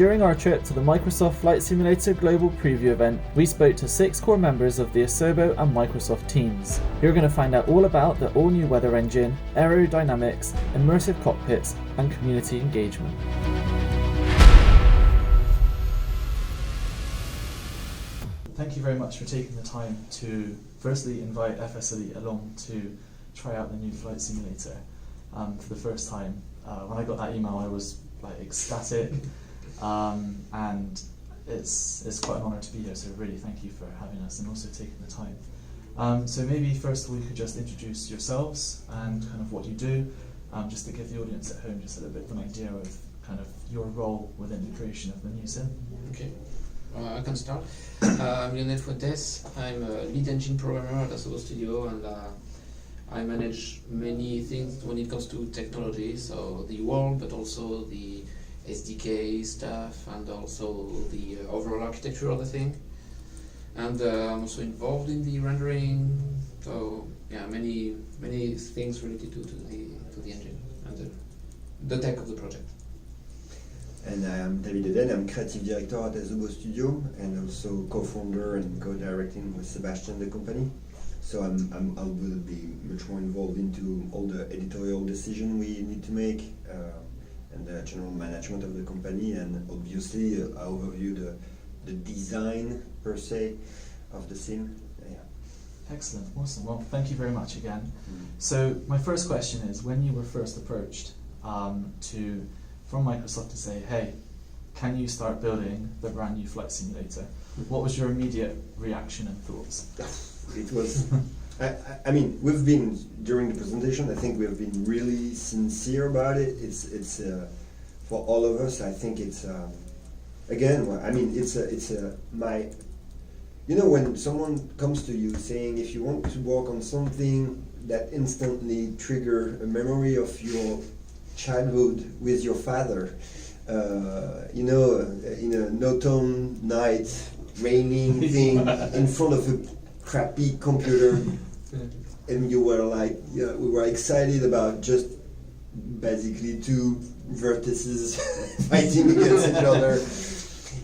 During our trip to the Microsoft Flight Simulator Global Preview event, we spoke to 6 core members of the Asobo and Microsoft teams. You're going to find out all about the all-new weather engine, aerodynamics, immersive cockpits, and community engagement. Thank you very much for taking the time to firstly invite FSElite along to try out the new flight simulator for the first time. When I got that email, I was ecstatic. And it's quite an honour to be here, so really thank you for having us and also taking the time. So maybe first of all you could just introduce yourselves and kind of what you do, just to give the audience at home just a little bit of an idea of kind of your role within the creation of the new sim. Okay, I can start. I'm Lionel Fuentes. I'm a lead engine programmer at Asobo Studio, and I manage many things when it comes to technology, so the world, but also the SDK stuff and also the overall architecture of the thing. And I'm also involved in the rendering, so yeah, many things related to the engine and the tech of the project. And I am Dedeine. I'm creative director at Asobo Studio and also co-founder and co-directing with Sebastian the company. So I will be much more involved into all the editorial decision we need to make. And the general management of the company, and obviously I overview the design per se of the sim. Yeah. Excellent, awesome. Well, thank you very much again. So my first question is, when you were first approached from Microsoft to say, hey, can you start building the brand new flight simulator? What was your immediate reaction and thoughts? It was. I mean, we've been, during the presentation, I think we've been really sincere about it. It's for all of us, I think it's, again, I mean, you know, when someone comes to you saying, if you want to work on something that instantly trigger a memory of your childhood with your father, you know, in an autumn night, raining thing, in front of a crappy computer, and you were like, yeah, we were excited about just basically two vertices fighting against each other,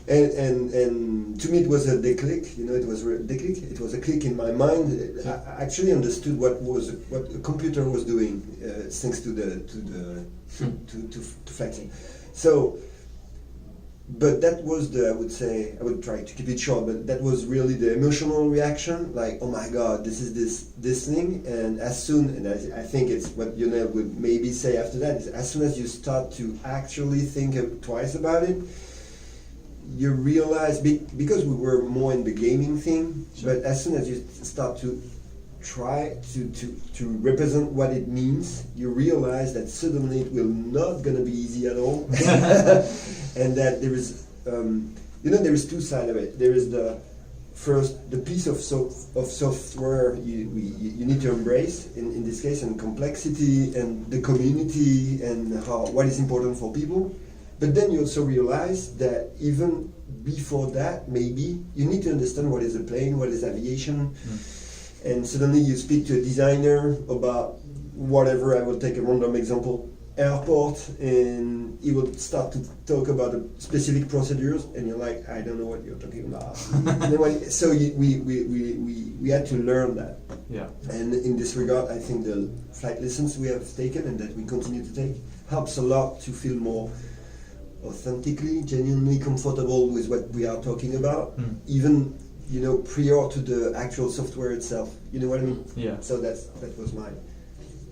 and to me it was a declick. You know, it was a declick. It was a click in my mind. I actually understood what the computer was doing thanks to flexing. So. But that was I would try to keep it short, but that was really the emotional reaction, like, oh my god, this is this thing, and as soon, and I think it's what Lionel would maybe say after that, is as soon as you start to actually think twice about it, you realize, because we were more in the gaming thing, sure. But as soon as you start to try to represent what it means, you realize that suddenly it will not gonna be easy at all. And that there is, you know, there is two sides of it. There is the piece of software you need to embrace in this case, and complexity and the community and what is important for people. But then you also realize that even before that, maybe you need to understand what is a plane, what is aviation, and suddenly you speak to a designer about whatever. I will take a random example. Airport, and he will start to talk about specific procedures, and you're like, I don't know what you're talking about. So we had to learn that. Yeah. And in this regard, I think the flight lessons we have taken and that we continue to take helps a lot to feel more authentically, genuinely comfortable with what we are talking about, even, you know, prior to the actual software itself. You know what I mean? Yeah. So that was mine.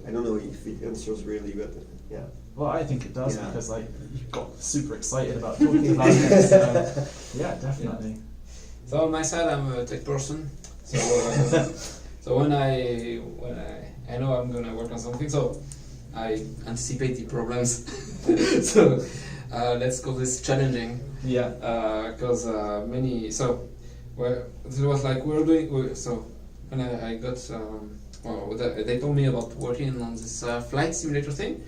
I don't know if it answers really, but yeah. Well, I think it does, because like you got super excited about talking about it. So yeah, definitely. Yeah. So on my side, I'm a tech person. So so when I know I'm gonna work on something, so I anticipate the problems. So let's call this challenging. Yeah. Because it was like so when I got. They told me about working on this flight simulator thing.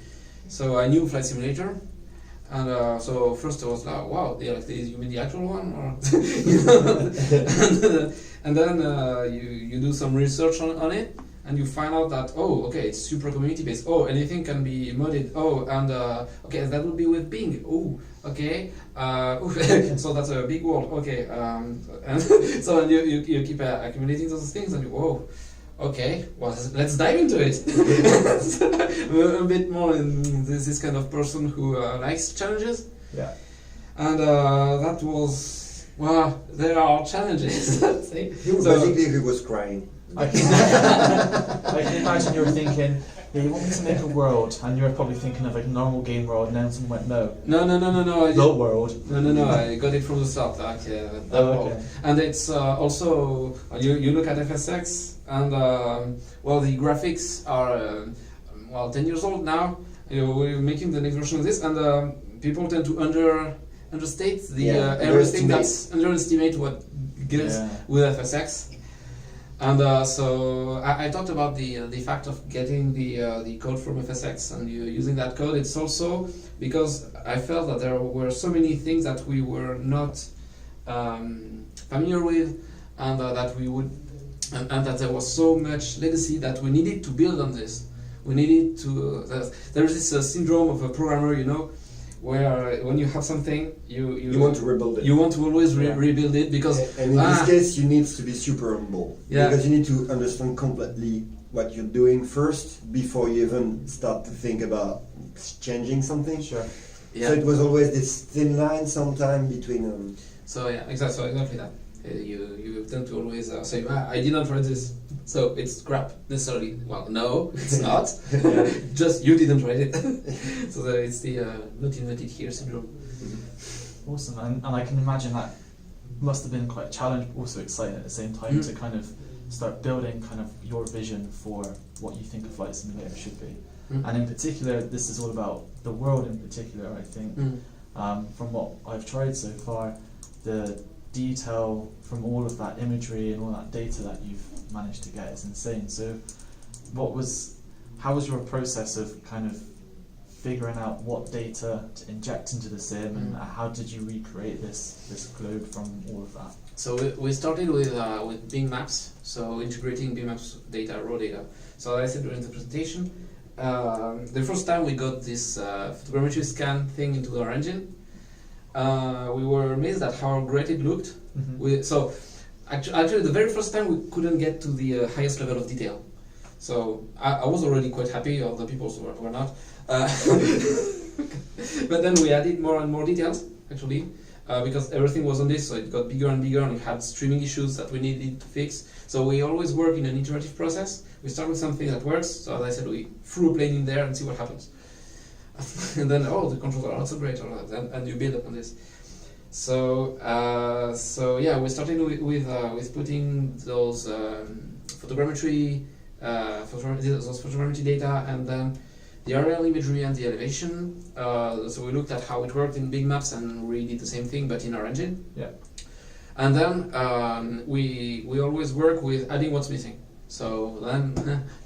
So I knew flight simulator, and so first I was like, wow, you mean the actual one, or you know? And then you do some research on it, and you find out that, oh, okay, it's super community based. Oh, anything can be modded. Oh, and okay, that would be with Bing. Oh, okay. So that's a big world. Okay, and so and you keep accumulating those things, and you, whoa. Okay, well, let's dive into it. A bit more in this kind of person who likes challenges. Yeah. And that was, well, there are challenges. Basically, he was crying. I can imagine you were thinking, yeah, you want me to make a world, and you were probably thinking of like a normal game world, and then someone went, no. No. The world. No. I got it from the start. Like, that world. Okay. And it's also you look at FSX, and well, the graphics are 10 years old now. We're making the next version of this, and people tend to understate the everything that's underestimate what gives with FSX. And so I talked about the fact of getting the code from FSX and using that code. It's also because I felt that there were so many things that we were not familiar with, and that we would, and that there was so much legacy that we needed to build on this. We needed to. There's this syndrome of a programmer, where when you have something, you want to rebuild it. You want to always rebuild it because. And in this case, you need to be super humble. Yeah. Because you need to understand completely what you're doing first before you even start to think about changing something. Sure. Yeah. So it was always this thin line sometime between. So yeah, exactly that. You tend to always say, I did not write this, so it's crap necessarily. Well, no, it's not. Just you didn't write it. So that it's the not invented here syndrome. Awesome, and I can imagine that must have been quite a challenge, but also exciting at the same time to kind of start building kind of your vision for what you think a flight simulator should be. And in particular, this is all about the world in particular, I think. From what I've tried so far, the detail from all of that imagery and all that data that you've managed to get is insane. So how was your process of kind of figuring out what data to inject into the sim, and how did you recreate this globe from all of that? So we started with Bing Maps, so integrating Bing Maps data, raw data. So as I said during the presentation, the first time we got this photogrammetry scan thing into our engine, we were amazed at how great it looked. So actually the very first time we couldn't get to the highest level of detail. So I was already quite happy, other people were not. But then we added more and more details, actually, because everything was on this, so it got bigger and bigger, and we had streaming issues that we needed to fix. So we always work in an iterative process. We start with something that works, so as I said, we threw a plane in there and see what happens. And then, the controls are not so great, and you build up on this. So yeah, we started with putting those photogrammetry data, and then the aerial imagery and the elevation. So we looked at how it worked in Bing Maps, and we did the same thing, but in our engine. Yeah. And then we always work with adding what's missing. So then,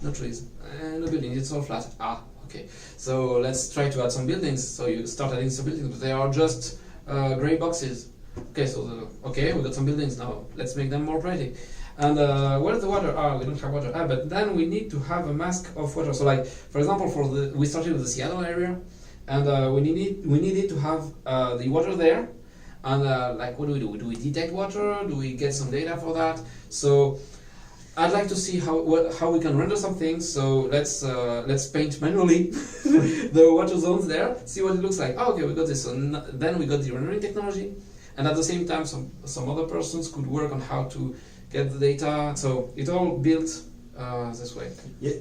no trees, no buildings, it's all flat. Okay, so let's try to add some buildings. So you start adding some buildings, but they are just grey boxes. Okay, so we got some buildings now. Let's make them more pretty. And where's the water? We don't have water. But then we need to have a mask of water. So, like for example, we started with the Seattle area, and we needed to have the water there. And like, what do we do? Do we detect water? Do we get some data for that? So I'd like to see how we can render some things. So let's paint manually the water zones there. See what it looks like. Okay, we got this. So then we got the rendering technology, and at the same time, some other persons could work on how to get the data. So it all built this way. Yeah,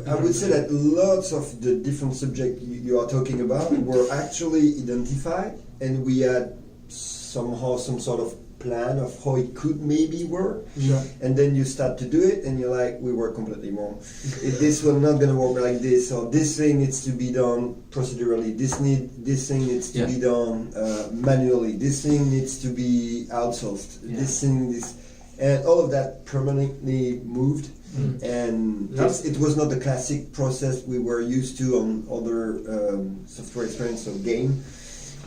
I would say that lots of the different subjects you are talking about were actually identified, and we had somehow some sort of plan of how it could maybe work. Sure. And then you start to do it, and you're like, we were completely wrong. This was not going to work like this, or this thing needs to be done procedurally. This thing needs to be done manually. This thing needs to be outsourced. And all of that permanently moved. And it was not the classic process we were used to on other software experience or game,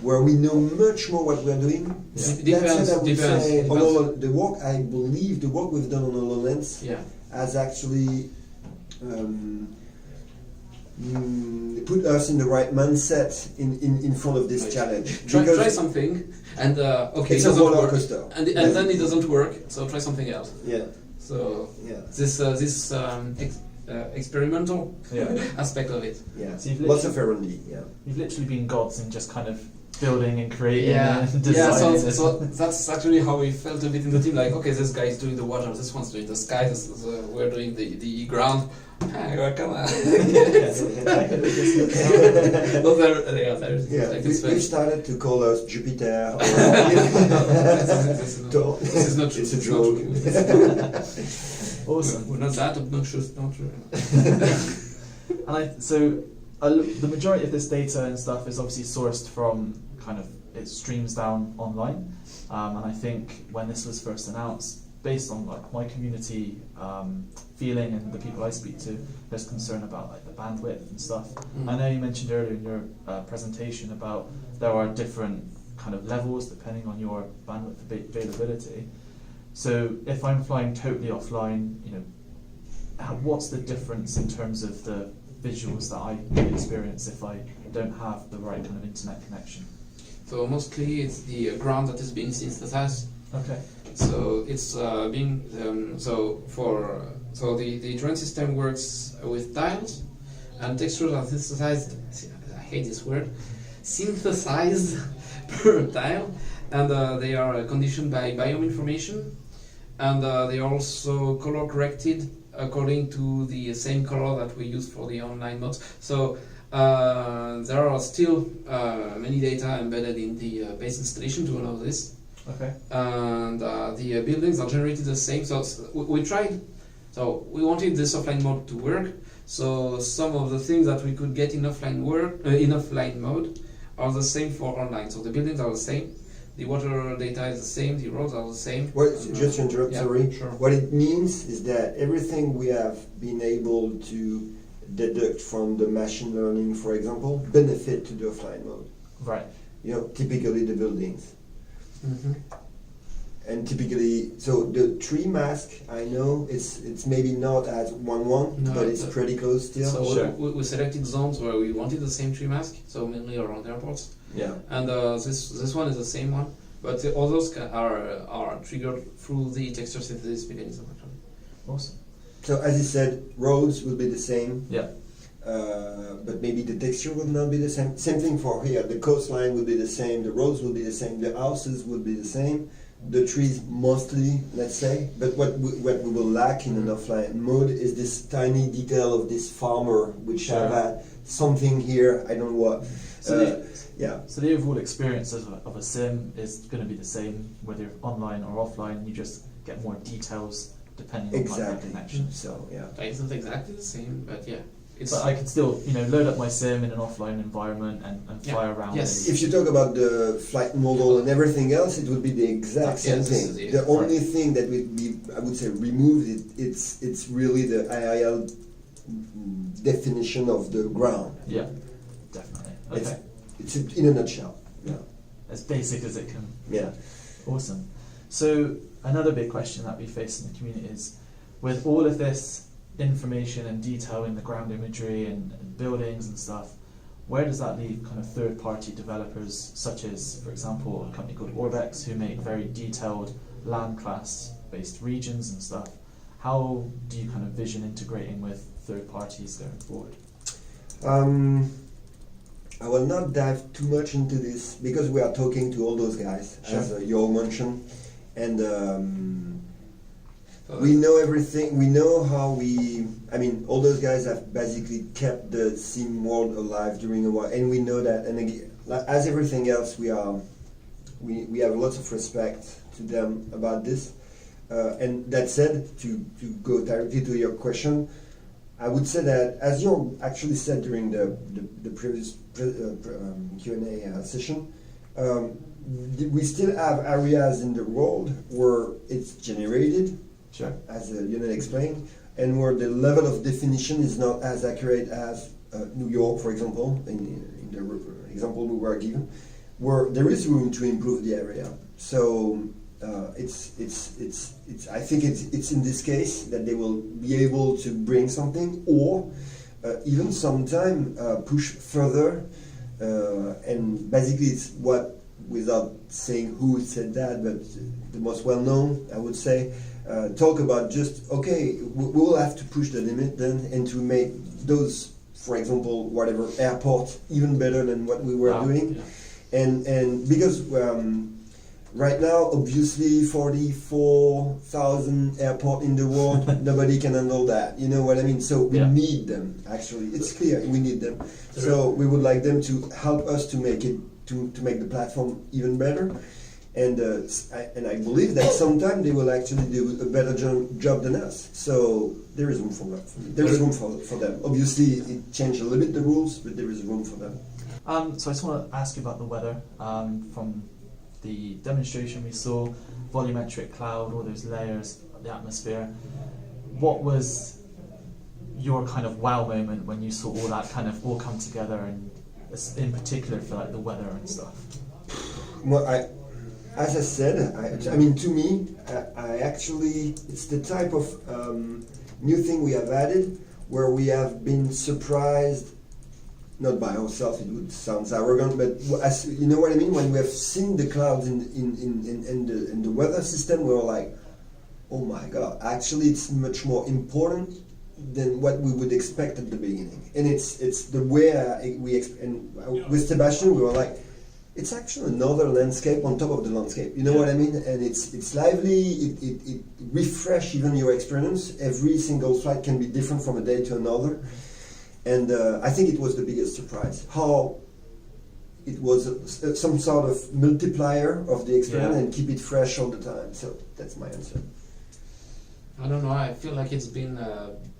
where we know much more what we're doing. Depends. The work, I believe, the work we've done on HoloLens has actually put us in the right mindset in front of this challenge. Try something, and okay, it's it a doesn't roller work, coaster. and then it doesn't work. So try something else. Yeah. So Yeah. this experimental Yeah. aspect of it. Yeah. So you've Lots of R&D. Yeah. You've literally been gods in just kind of building and creating Yeah, and yeah. designing. So that's actually how we felt a bit in the team. Like, okay, this guy is doing the water, this one's doing the sky, we're doing the ground. Come on. We started to call us Jupiter. This is not true. It's a It's joke. not true. Awesome. We're not that obnoxious, not true. And the majority of this data and stuff is obviously sourced from it streams down online. And I think when this was first announced, based on like my community feeling and the people I speak to, there's concern about like the bandwidth and stuff. I know you mentioned earlier in your presentation about there are different kind of levels depending on your bandwidth availability. So if I'm flying totally offline, what's the difference in terms of the visuals that I experience if I don't have the right kind of internet connection? So mostly it's the ground that is being synthesized. Okay. So it's being so the drone system works with tiles, and textures are synthesized. I hate this word. Synthesized per tile, and they are conditioned by biome information, and they are also color corrected according to the same color that we use for the online modes. So there are still many data embedded in the base installation to allow this. Okay. And the buildings are generated the same. So we tried. So we wanted this offline mode to work. So some of the things that we could get in offline mode are the same for online. So the buildings are the same. The water data is the same. The roads are the same. Well, just to interrupt, yeah, sorry. Sure. What it means is that everything we have been able to deduct from the machine learning, for example, benefit to the offline mode. Right. Typically the buildings. Mm-hmm. And typically, so the tree mask, I know it's maybe not as 1-1, No, but it's pretty close still. So Sure. we selected zones where we wanted the same tree mask, so mainly around airports. Yeah. And this one is the same one, but the others are triggered through the texture synthesis mechanism. Actually. Awesome. So as you said, roads will be the same. Yeah. But maybe the texture will not be the same. Same thing for here. The coastline will be the same. The roads will be the same. The houses will be the same. The trees mostly, let's say. But what we will lack in an offline mode is this tiny detail of this farmer, which Sure. have had something here. I don't know what. So yeah. So the overall experience of a sim is going to be the same whether you're online or offline. You just get more details depending on like, the connection. So yeah. It's not exactly the same, but yeah. But I can still, load up my sim in an offline environment and fly around. Yes. If you talk about the flight model and everything else, it would be the exact same thing. The only thing that would be, I would say, removed, it's really the IIL definition of the ground. Yeah, definitely. Okay. It's in a nutshell. Yeah. As basic as it can. Yeah. Awesome. So another big question that we face in the community is, with all of this information and detail in the ground imagery and buildings and stuff, where does that leave kind of third-party developers, such as, for example, a company called Orbex, who make very detailed land class-based regions and stuff? How do you kind of vision integrating with third parties going forward? I will not dive too much into this because we are talking to all those guys, Sure. as you all mentioned, and we know everything. We know how all those guys have basically kept the sim world alive during a while, and we know that. And again, as everything else, we have lots of respect to them about this. And that said, to go directly to your question, I would say that, as you actually said during the previous Q&A session, we still have areas in the world where it's generated, Sure. as Lionel explained, and where the level of definition is not as accurate as New York, for example, in the example we were given, where there is room to improve the area. So I think it's in this case that they will be able to bring something, or even sometime push further. And basically, it's what, without saying who said that, but the most well known, I would say, talk about just, okay, we will have to push the limit then, and to make those, for example, whatever airport even better than what we were doing. Yeah. And because right now, obviously, 44,000 airport in the world, nobody can handle that. You know what I mean? So we need them. Actually, it's clear we need them. So we would like them to help us to make it to make the platform even better. And I believe that sometime they will actually do a better job than us. So there is room for that. There is room for them. Obviously, it changed a little bit the rules, but there is room for them. So I just want to ask you about the weather. From the demonstration we saw, volumetric cloud, all those layers, the atmosphere. What was your kind of wow moment when you saw all that kind of all come together, and in particular for like the weather and stuff? Well, as I said, I mean, to me, I actually, it's the type of new thing we have added where we have been surprised, not by ourselves, it would sound arrogant, but as you know what I mean, when we have seen the clouds in the weather system, we were like, oh my god, actually it's much more important than what we would expect at the beginning. And it's the way with Sebastian, we were like, it's actually another landscape on top of the landscape. You know what I mean? And it's lively. It refresh even your experience. Every single flight can be different from a day to another. And I think it was the biggest surprise how it was some sort of multiplier of the experience and keep it fresh all the time. So that's my answer. I don't know. I feel like it's been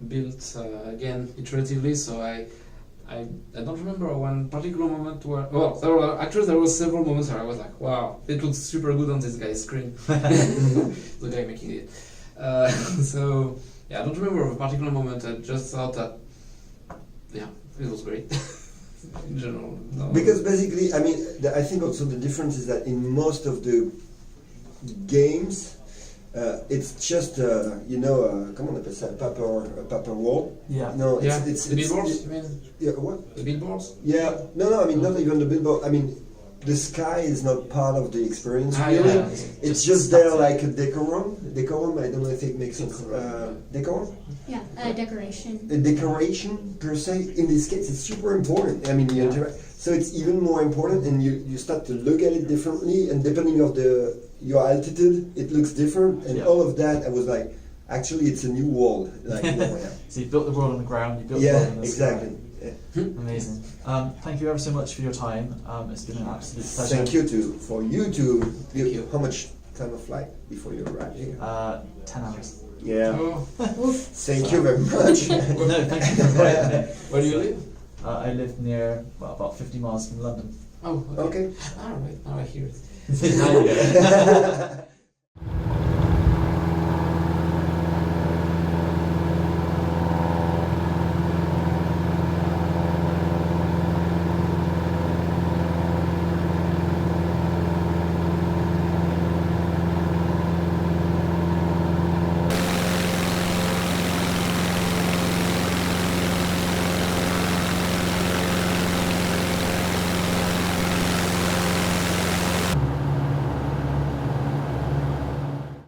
built again iteratively. So I don't remember one particular moment where. Well, there were several moments where I was like, "Wow, it looks super good on this guy's screen." The guy making it. So yeah, I don't remember a particular moment. I just thought that it was great in general. No. Because basically, I mean, I think also the difference is that in most of the games. It's just comment on appelle ça, paper wall. Yeah. No, it's the billboards. You mean? Yeah, what? The billboards. Yeah. No. I mean, not even the billboard. I mean, the sky is not part of the experience really. Yeah. It's just there like a decorum. Decorum. I don't know if it makes sense. Decorum. Yeah, decoration. A decoration per se. In this case, it's super important. I mean, you interact. So it's even more important, and you start to look at it differently, and depending of your altitude, it looks different, and all of that. I was like, actually, it's a new world. Like, So you built the world on the ground. You built the world on the exactly. sky. Amazing. Thank you ever so much for your time. It's been an absolute pleasure. Thank you for you to give. How much time of flight before you arrive here? 10 hours. Yeah. Oh. Thank you very much. No, thank you for inviting me. Where do you live? I live near, about 50 miles from London. Oh, Okay. All right. Now I hear it. There you go.